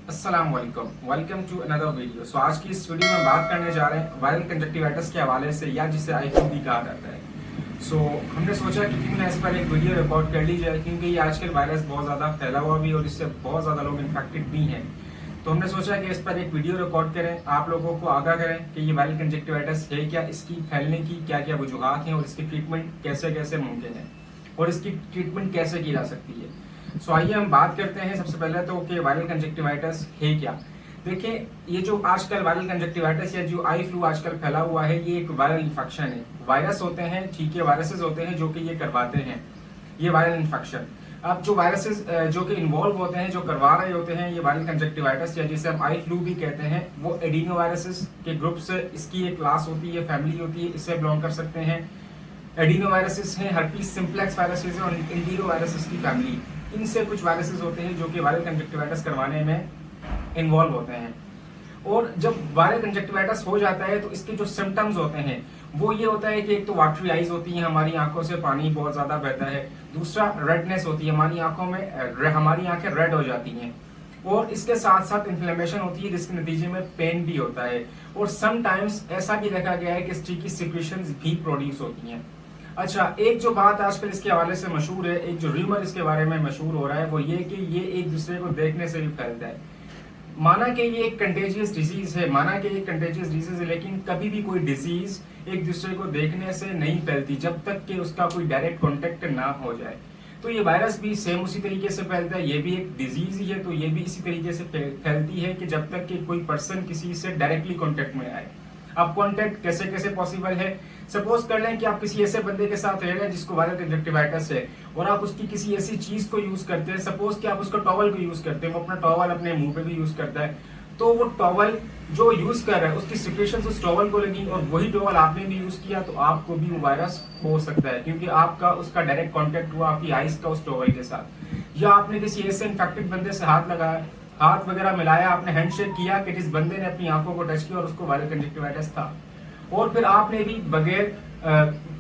अस्सलाम वालेकुम, welcome to another video. सो आज की इस वीडियो में बात करने जा रहे हैं वायरल कंजक्टिवाइटिस के हवाले से, या जिसे आईफ्लू भी कहा जाता है। सो हमने सोचा कि क्यों ना इस पर एक वीडियो रिकॉर्ड कर ली जाए, क्योंकि ये आजकल वायरस बहुत ज़्यादा फैला हुआ भी और इससे बहुत ज़्यादा लोग इन्फेक्टेड भी हैं। तो हमने सोचा कि इस पर एक वीडियो रिकॉर्ड करें, आप लोगों को आगाह करें कि ये वायरल कंजक्टिवाइटिस है क्या, इसकी फैलने की क्या क्या वजूहात हैं और इसकी ट्रीटमेंट कैसे कैसे मुमकिन है और इसकी ट्रीटमेंट कैसे की जा सकती है। सो आइए हम बात करते हैं सबसे पहले तो कि वायरल कंजक्टिवाइटिस है क्या। देखिए, ये जो आजकल वायरल कंजक्टिवाइटिस या जो आई फ्लू आजकल फैला हुआ है, ये एक वायरल इन्फेक्शन है। वायरस होते हैं, ठीक है, वायरसेस होते हैं जो कि ये करवाते हैं ये वायरल इन्फेक्शन। अब जो वायरसेस जो कि इन्वॉल्व होते हैं, जो करवा रहे होते हैं ये वायरल कंजक्टिवाइटिस या जिसे हम आई फ्लू भी कहते हैं, वो एडिनो वायरसेस के ग्रुप से इसकी एक क्लास होती है, फैमिली होती है, इससे बिलोंग कर सकते हैं। एडिनो वायरसेस हैं, हर्पीस सिम्प्लेक्स वायरसेस हैं और इंडीरो वायरसेस की फैमिली। इनसे कुछ वायरसेस होते हैं जो कि वायरल कंजक्टिवाइटिस करवाने में इन्वॉल्व होते हैं। और जब वायरल कंजक्टिवाइटिस हो जाता है तो इसके जो सिम्टम्स होते हैं वो ये होता है कि एक तो वाटरी आइज होती है, हमारी आंखों से पानी बहुत ज्यादा बहता है। दूसरा, रेडनेस होती है, हमारी आंखों में हमारी आंखें रेड हो जाती हैं। और इसके साथ साथ इन्फ्लेमेशन होती है जिसके नतीजे में पेन भी होता है। और समटाइम्स ऐसा भी देखा गया है कि स्टिकी सिक्रीशंस भी प्रोड्यूस होती हैं। अच्छा, एक जो बात आजकल इसके हवाले से मशहूर है, एक जो रूमर इसके बारे में मशहूर हो रहा है, वो ये कि ये एक दूसरे को देखने से भी फैलता है। माना कि ये एक कंटेजियस डिजीज है, लेकिन कभी भी कोई डिजीज एक दूसरे को देखने से नहीं फैलती जब तक कि उसका कोई डायरेक्ट कांटेक्ट ना हो जाए। तो ये वायरस भी सेम उसी तरीके से फैलता है, ये भी एक डिजीज ही है, तो ये भी इसी तरीके से फैलती है कि जब तक कि कोई पर्सन किसी से डायरेक्टली कांटेक्ट में आए। अब कांटेक्ट कैसे कैसे पॉसिबल है? सपोज कर लें कि आप किसी ऐसे बंदे के साथ रह रहे हैं जिसको वायरल कंजक्टिवाइटिस है और आप उसकी किसी ऐसी चीज को यूज करते हैं, सपोज कि आप उसका टॉवल को यूज करते हैं, वो अपना टॉवल अपने मुंह पे भी यूज करता है, तो वो टॉवल जो यूज कर रहा है उसकी सिक्रेशंस उस टॉवल को लगी और वही टॉवल आपने भी यूज किया, तो आपको भी वो वायरस हो सकता है, क्योंकि आपका उसका डायरेक्ट कांटेक्ट हुआ आपकी आइज का उस टॉवल के साथ। या आपने किसी ऐसे इन्फेक्टेड बंदे से हाथ लगाया, हाथ वगैरह मिलाया, आपने हैंडशेक किया कि जिस बंदे ने अपनी आंखों को टच किया और उसको वायरल कंजक्टिवाइटिस था, और फिर आपने भी बगैर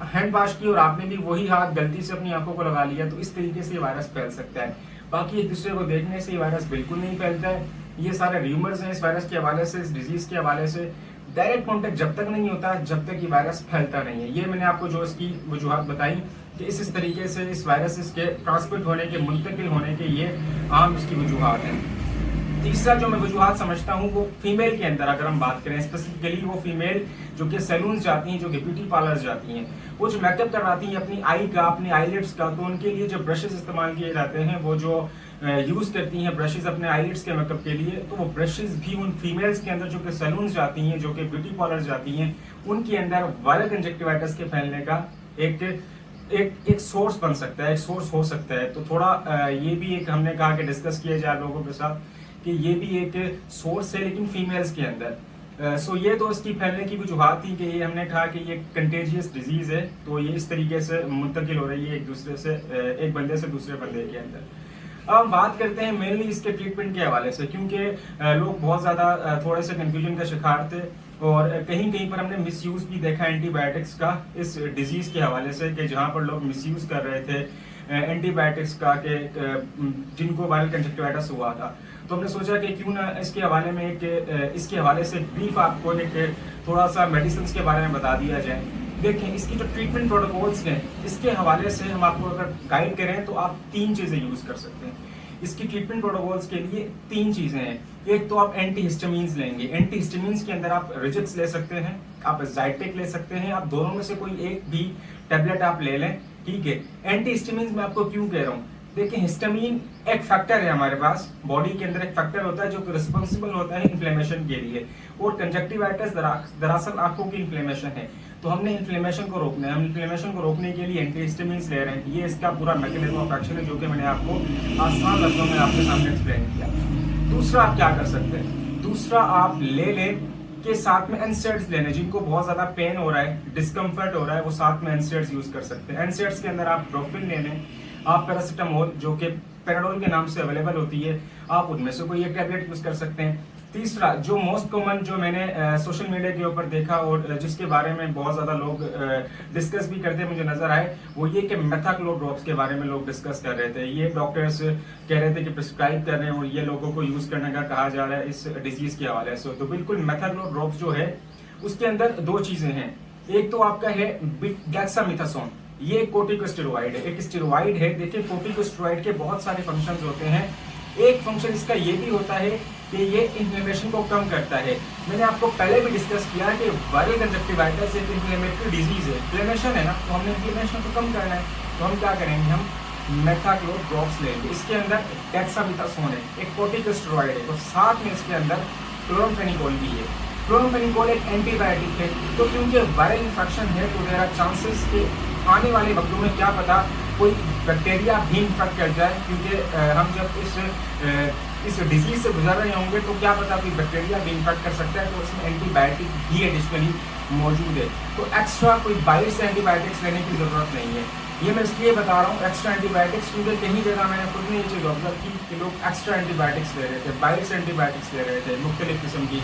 हैंड वॉश की और आपने भी वही हाथ गलती से अपनी आंखों को लगा लिया, तो इस तरीके से वायरस फैल सकता है। बाकी एक दूसरे को देखने से ये वायरस बिल्कुल नहीं फैलता है। ये सारे र्यूमर्स हैं इस वायरस के हवाले से, इस डिजीज के हवाले से। डायरेक्ट कॉन्टेक्ट जब तक नहीं होता जब तक ये वायरस फैलता नहीं है। ये मैंने आपको जो इसकी वजूहत बताई कि इस तरीके से इस वायरस के ट्रांसमिट होने के, मुंतकिल होने के ये आम इसकी वजूहत हैं। तीसरा जो मैं वजूहत समझता हूँ वो फीमेल के अंदर अगर हम बात करें स्पेसिफिकली, वो फीमेल जो कि सैलून जाती हैं, जो कि ब्यूटी पार्लर जाती हैं, वो जो मेकअप करवाती हैं अपनी आई का, अपनी आईलिड्स का, तो उनके लिए जो ब्रशेस इस्तेमाल किए जाते हैं, वो जो यूज करती हैं ब्रशेस अपने आईलिड्स के मेकअप के लिए, तो वो ब्रशेस भी उन फीमेल्स के अंदर जो कि सैलून जाती हैं, जो कि ब्यूटी पार्लर जाती हैं, उनके अंदर वायरल कंजक्टिवाइटिस के फैलने का एक सोर्स बन सकता है, एक सोर्स हो सकता है। तो थोड़ा ये भी एक हमने कहा कि डिस्कस किया जाए लोगों के साथ कि ये भी एक सोर्स है, लेकिन फीमेल्स के अंदर। सो ये तो इसकी फैलने की वजूहत थी कि ये हमने कहा कि ये कंटेजियस डिजीज है, तो ये इस तरीके से मुंतकिल हो रही है एक दूसरे से, एक बंदे से दूसरे बंदे के अंदर। अब हम बात करते हैं मेनली इसके ट्रीटमेंट के हवाले से, क्योंकि लोग बहुत ज्यादा थोड़े से कंफ्यूजन का शिकार थे और कहीं कहीं पर हमने मिसयूज भी देखा एंटीबायोटिक्स का इस डिजीज के हवाले से, कि जहाँ पर लोग मिसयूज कर रहे थे एंटीबायोटिक्स का, के जिनको वायरल कंजक्टिवाइटिस हुआ था। तो हमने सोचा कि क्यों ना इसके हवाले में इसके हवाले से ब्रीफ आपको एक थोड़ा सा मेडिसिन के बारे में बता दिया जाए। देखें, इसकी जो ट्रीटमेंट प्रोटोकॉल्स हैं, इसके हवाले से हम आपको अगर गाइड करें तो आप 3 चीजें यूज कर सकते हैं। इसकी ट्रीटमेंट प्रोटोकॉल्स के लिए 3 चीजें हैं। एक तो आप एंटीहिस्टामिन्स लेंगे, एंटीहिस्टामिन्स के अंदर आप रिजिक्स ले सकते हैं, आप ज़ाइटेक ले सकते हैं, आप दोनों में से कोई एक भी टेबलेट आप ले लें, ठीक है। एंटीहिस्टामिन्स मैं आपको क्यों कह रहा हूँ? देखिए, हिस्टामिन एक फैक्टर है हमारे पास, बॉडी के अंदर एक फैक्टर होता है जो कि रिस्पॉन्सिबल होता है इन्फ्लेमेशन के लिए, और कंजक्टिवाइटिस दरअसल आंखों की इन्फ्लेमेशन है, तो हमने इन्फ्लेमेशन को रोकना है। हम इन्फ्लेमेशन को रोकने के लिए एंटीहिस्टामिन्स ले रहे हैं। ये इसका पूरा मैकेनिज्म ऑफ एक्शन है जो कि मैंने आपको आसान लफ्जों में आपके सामने एक्सप्लेन किया। दूसरा आप क्या कर सकते हैं? दूसरा आप ले लें के साथ में एनसेड्स लेने, जिनको बहुत ज्यादा पेन हो रहा है, डिस्कम्फर्ट हो रहा है, वो साथ में एनसेड्स यूज कर सकते हैं। एनसेड्स के अंदर आप ब्रोफिन ले लें, आप पैरासिटामोल जो कि पैराडोल के नाम से अवेलेबल होती है, आप उनमें से कोई एक टैबलेट यूज कर सकते हैं। तीसरा जो मोस्ट कॉमन जो मैंने सोशल मीडिया के ऊपर देखा और जिसके बारे में बहुत ज़्यादा लोग डिस्कस भी करते मुझे नजर आए, वो ये कि मेथाक्लोर ड्रॉप्स के बारे में लोग डिस्कस कर रहे थे। ये डॉक्टर्स कह रहे थे कि प्रिस्क्राइब कर रहे हैं और ये लोगों को यूज़ करने का कहा जा रहा है इस डिजीज़ के हवाले से। तो बिल्कुल मेथाक्लोर ड्रॉप्स जो है उसके अंदर दो चीज़ें हैं। एक तो आपका है डेक्सामेथासोन, ये कोर्टिकोस्टेरॉइड है, एक स्टेरॉइड है। देखिए कोर्टिकोस्टेरॉइड के बहुत सारे फंक्शंस होते हैं। एक फंक्शन इसका ये भी होता है कि ये इन्फ्लेमेशन को कम करता है। मैंने आपको पहले भी डिस्कस किया कि वायरल कंजक्टिवाइटिस एक इन्फ्लेमेटरी डिजीज है, इन्फ्लेमेशन है ना, तो हमने इन्फ्लेमेशन को कम करना है। तो हम क्या करेंगे, हम मेथाक्लोर ड्रॉप्स लेंगे। इसके अंदर डेक्सामेथासोन है, एक कोर्टिकोस्टेरॉइड है, और साथ में इसके अंदर क्लोरामफेनिकोल भी है। क्लोरामफेनिकोल एक एंटीबायोटिक है। तो क्योंकि वायरल इन्फेक्शन है तो देयर आर चांसेस के आने वाले वक्तों में क्या पता कोई बैक्टीरिया भी इन्फेक्ट कर जाए, क्योंकि हम जब इस डिजीज से गुजर रहे होंगे तो क्या पता कोई बैक्टीरिया भी इन्फेक्ट कर सकता है, तो उसमें एंटीबायोटिक भी एडिशनली मौजूद है। तो एक्स्ट्रा कोई बाहर से एंटीबायोटिक्स लेने की ज़रूरत नहीं है। ये मैं इसलिए बता रहा हूँ एक्स्ट्रा एंटीबायोटिक्स, क्योंकि कहीं जगह मैंने खुद ने ये चीज़ ऑब्जर्व की कि लोग एक्स्ट्रा एंटीबायोटिक्स ले रहे थे, बाहर से एंटीबायोटिक्स ले रहे थे मुख्तलिफ किस्म की।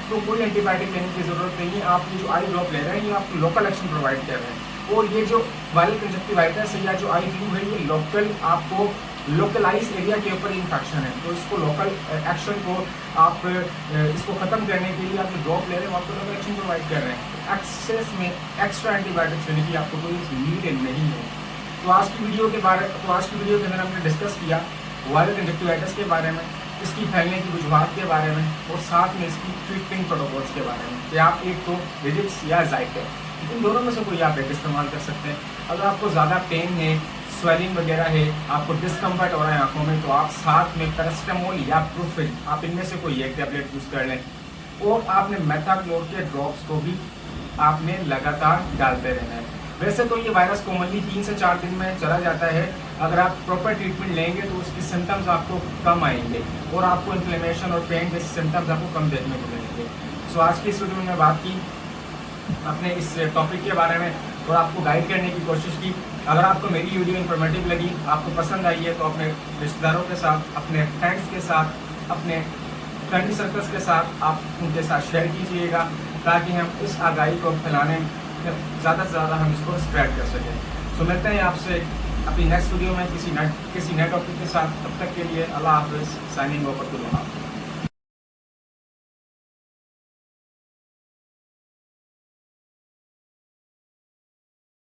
तो कोई एंटीबायोटिक लेने की ज़रूरत नहीं है। आप ये जो आई ड्रॉप ले रहे हैं ये आपको लोकल एक्शन प्रोवाइड कर रहे हैं। और ये जो वायरल कंजक्टिवाइटिस है या जो आई फ्लू है, ये लोकल आपको लोकलाइज एरिया के ऊपर इन्फेक्शन है। तो इसको लोकल एक्शन को आप इसको ख़त्म करने के लिए आप जो ड्रॉप ले रहे हैं वो आपको लोकल एक्शन प्रोवाइड कर रहे हैं। एक्सेस में एक्स्ट्रा एंटीबायोटिक्स लेने की आपको कोई नीड नहीं है। तो आज की वीडियो के अंदर हमने डिस्कस किया वायरल कंजक्टिवाइटिस के बारे में, इसकी फैलने की वजूहत के बारे में, और साथ में इसकी ट्रीटमेंट प्रोटोकॉल्स के बारे में कि आप एक तो विजिक्स या ज़ाइटर, इन दोनों में से कोई आप एक इस्तेमाल कर सकते हैं। अगर आपको ज़्यादा पेन है, स्वेलिंग वगैरह है, आपको डिस्कम्फर्ट हो रहा है आंखों में, तो आप साथ में पैरासिटामोल या प्रूफिन, आप इनमें से कोई एक टैबलेट यूज़ कर लें। और आपने मेथाक्लोर के ड्रॉप्स को भी आपने लगातार डालते रहना है। वैसे तो ये वायरस कॉमनली 3 से 4 दिन में चला जाता है। अगर आप प्रॉपर ट्रीटमेंट लेंगे तो उसके सिम्टम्स आपको कम आएंगे और आपको इन्फ्लेमेशन और पेन जैसे सिम्टम्स आपको कम देखने को मिलेंगे। सो आज की इस वीडियो में बात की अपने इस टॉपिक के बारे में और आपको गाइड करने की कोशिश की। अगर आपको मेरी वीडियो इन्फॉर्मेटिव लगी, आपको पसंद आई है, तो अपने रिश्तेदारों के साथ, अपने फ्रेंड्स के साथ, अपने फैमिली सर्कल्स के साथ आप उनके साथ शेयर कीजिएगा, ताकि हम इस आगाही को फैलाने ज़्यादा से ज़्यादा हम इसको स्प्रेड कर सकें। सो मिलते हैं आपसे अपनी नेक्स्ट वीडियो में किसी नए टॉपिक के साथ। तब तक के लिए अल्लाह हाफ़िज़, साइनिंग ऑफ अब्दुल वहाब।